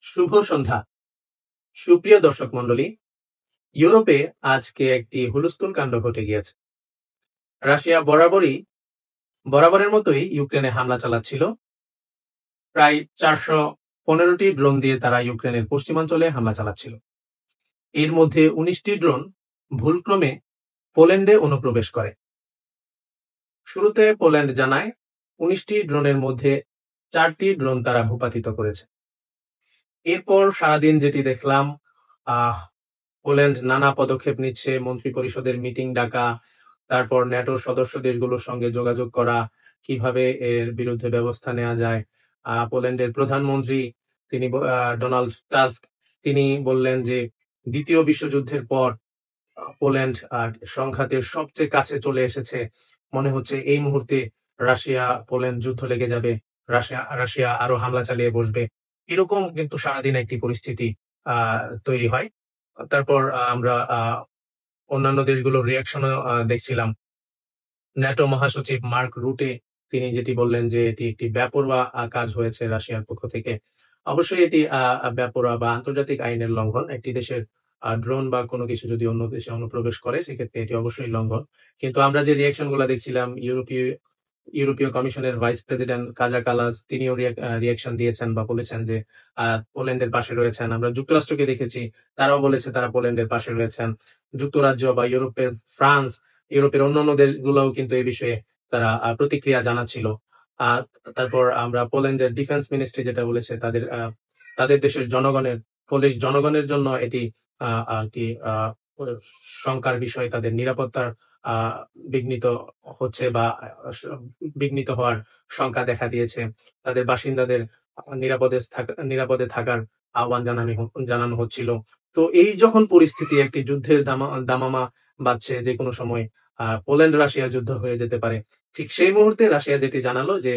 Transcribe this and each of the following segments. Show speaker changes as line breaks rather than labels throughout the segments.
শুভ সন্ধ্যা। সুপ্রিয় দর্শক মণ্ডলী, ইউরোপে আজকে একটি হুলস্থুল কাণ্ড ঘটে গিয়েছে। রাশিয়া বরাবরের মতোই ইউক্রেনে হামলা চালাচ্ছিল। প্রায় 415টি ড্রোন দিয়ে তারা ইউক্রেনের পশ্চিমাঞ্চলে হামলা চালাচ্ছিল। এর মধ্যে 19টি ড্রোন ভুলক্রমে পোল্যান্ডে অনুপ্রবেশ করে। শুরুতে পোল্যান্ড জানায় 19টি ড্রোনের মধ্যে 4টি ড্রোন তারা ভূপাতিত করেছে। এরপর সারাদিন যেটি দেখলাম, পোল্যান্ড নানা পদক্ষেপ নিচ্ছে, মন্ত্রী পরিষদের মিটিং ডাকা, তারপর ন্যাটোর সদস্য দেশগুলোর সঙ্গে যোগাযোগ করা, কিভাবে এর বিরুদ্ধে ব্যবস্থা নেওয়া যায়। পোল্যান্ডের প্রধানমন্ত্রী তিনি ডোনাল্ড টাস্ক তিনি বললেন যে দ্বিতীয় বিশ্বযুদ্ধের পর পোল্যান্ড সংঘাতের সবচেয়ে কাছে চলে এসেছে। মনে হচ্ছে এই মুহূর্তে রাশিয়া পোল্যান্ড যুদ্ধ লেগে যাবে, রাশিয়া আরো হামলা চালিয়ে বসবে। এরকম কিন্তু সারাদিন একটি পরিস্থিতি তৈরি হয়। তারপর আমরা অন্যান্য দেশগুলোর রিয়াকশনও দেখছিলাম। ন্যাটো মহাসচিব মার্ক রুটে তিনি যেটি বললেন যে এটি একটি বেপরোয়া কাজ হয়েছে রাশিয়ার পক্ষ থেকে। অবশ্যই এটি বেপরোয়া বা আন্তর্জাতিক আইনের লঙ্ঘন। একটি দেশের ড্রোন বা কোনো কিছু যদি অন্য দেশে অনুপ্রবেশ করে সেক্ষেত্রে এটি অবশ্যই লঙ্ঘন। কিন্তু আমরা যে রিয়াকশন গুলা দেখছিলাম, ইউরোপীয় কমিশনের ভাইস প্রেসিডেন্ট কাজা কালাস তিনিও রিয়াকশন দিয়েছেন বা বলেছেন যে পোল্যান্ডের পাশে রয়েছেন। আমরা যুক্তরাষ্ট্রকে দেখেছি, তারাও বলেছে তারা পোল্যান্ডের পাশে রয়েছেন। যুক্তরাজ্য বা ফ্রান্স, ইউরোপের অন্যান্য দেশগুলোও কিন্তু এই বিষয়ে তারা প্রতিক্রিয়া জানাচ্ছিল। তারপর আমরা পোল্যান্ডের ডিফেন্স মিনিস্ট্রি যেটা বলেছে তাদের দেশের পোলিশ জনগণের জন্য এটি একটি শঙ্কার বিষয়, তাদের নিরাপত্তার বিঘ্নিত হচ্ছে বা বিঘ্নিত হওয়ার শঙ্কা দেখা দিয়েছে। তাদের বাসিন্দাদের নিরাপদে থাকার আহ্বান জানানো হচ্ছিল। তো এই যখন পরিস্থিতি একটি যুদ্ধের দামামা বাজছে, যে কোনো সময় পোল্যান্ড রাশিয়া যুদ্ধ হয়ে যেতে পারে, ঠিক সেই মুহূর্তে রাশিয়া যেটি জানালো যে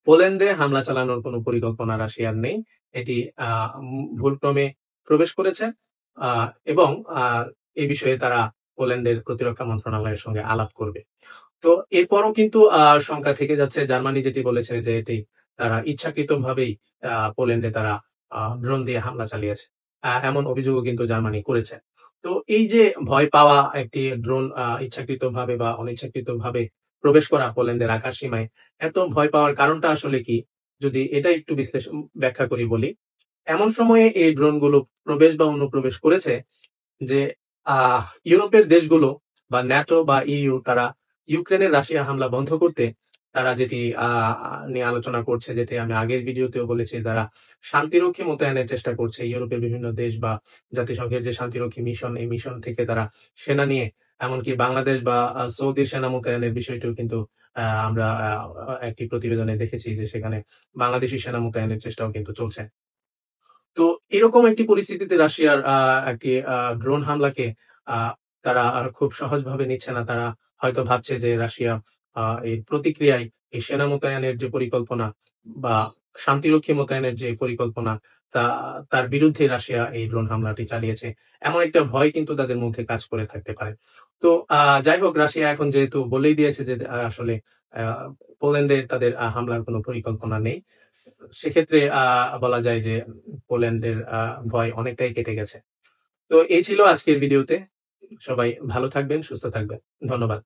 পোল্যান্ডে হামলা চালানোর কোনো পরিকল্পনা রাশিয়ার নেই। এটি ভুলক্রমে প্রবেশ করেছে এবং এই বিষয়ে তারা পোল্যান্ডের প্রতিরক্ষা মন্ত্রণালয়ের সঙ্গে আলাপ করবে। তো এরপরও কিন্তু শঙ্কা থেকে যাচ্ছে। জার্মানি যেটি বলেছে যে এটি তারা ইচ্ছাকৃতভাবেই পোল্যান্ডে তারা ড্রোন দিয়ে হামলা চালিয়েছে। এমন অভিযোগও কিন্তু জার্মানি করেছে। তো এই যে ভয় পাওয়া একটি ড্রোন ইচ্ছাকৃতভাবে বা অনিচ্ছাকৃতভাবে প্রবেশ করা পোল্যান্ডের আকাশ সীমায়, এত ভয় পাওয়ার কারণটা আসলে কি? যদি এটা একটু ব্যাখ্যা করি বলি, এমন সময়ে এই ড্রোনগুলো প্রবেশ বা অনুপ্রবেশ করেছে যে ইউরোপের দেশগুলো বা ন্যাটো বা ইইউ তারা ইউক্রেনের রাশিয়া হামলা বন্ধ করতে তারা যেটি নিয়ে আলোচনা করছে, যেটি আমি আগের ভিডিওতেও বলেছি, তারা শান্তিরক্ষী মোতায়েনের চেষ্টা করছে। ইউরোপের বিভিন্ন দেশ বা জাতিসংঘের যে শান্তিরক্ষী মিশন, এই মিশন থেকে তারা সেনা নিয়ে, এমনকি বাংলাদেশ বা সৌদির সেনা মোতায়েনের বিষয়টিও কিন্তু আমরা একটি প্রতিবেদনে দেখেছি যে সেখানে বাংলাদেশি সেনা মোতায়েনের চেষ্টাও কিন্তু চলছে। তো এরকম একটি পরিস্থিতিতে রাশিয়ার একটি ড্রোন হামলাকে তারা আর খুব সহজভাবে নিচ্ছে না। তারা হয়তো ভাবছে যে রাশিয়া এর প্রতিক্রিয়ায় এই সেনা মোতায়েনের যে পরিকল্পনা বা শান্তিরক্ষী মোতায়েনের যে পরিকল্পনা, তার বিরুদ্ধে রাশিয়া এই ড্রোন হামলাটি চালিয়েছে। এমন একটা ভয় কিন্তু তাদের মধ্যে কাজ করে থাকতে পারে। তো যাই হোক, রাশিয়া এখন যেহেতু বলেই দিয়েছে যে আসলে পোল্যান্ডে তাদের হামলার কোনো পরিকল্পনা নেই। সেক্ষেত্রে বলা যায় যে পোল্যান্ডের ভয় অনেকটাই কেটে গেছে। তো এই ছিল আজকের ভিডিওতে। সবাই ভালো থাকবেন, সুস্থ থাকবেন। ধন্যবাদ।